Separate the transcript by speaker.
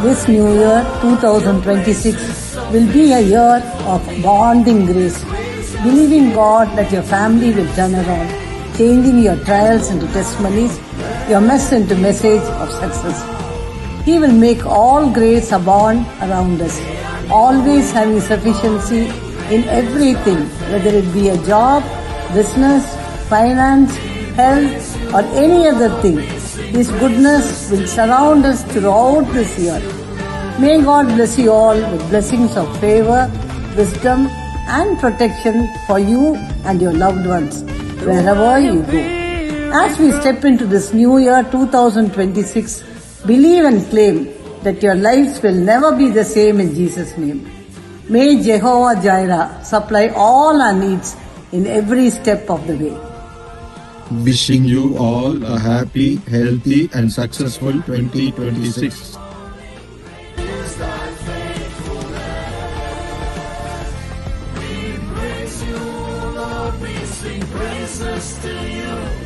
Speaker 1: this new year 2026 will be a year of bonding grace. Believing God that your family will turn around, changing your trials into testimonies, your mess into message of success. He will make all grace abound around us, always having sufficiency in everything, whether it be a job, business, finance, health, or any other thing. His goodness will surround us throughout this year. May God bless you all with blessings of favor, wisdom, and protection for you and your loved ones, wherever you go. As we step into this new year 2026, believe and claim that your lives will never be the same in Jesus' name. May Jehovah Jireh supply all our needs in every step of the way.
Speaker 2: Wishing you all a happy, healthy and successful 2026.
Speaker 3: We praise you, Lord, we sing praises to you.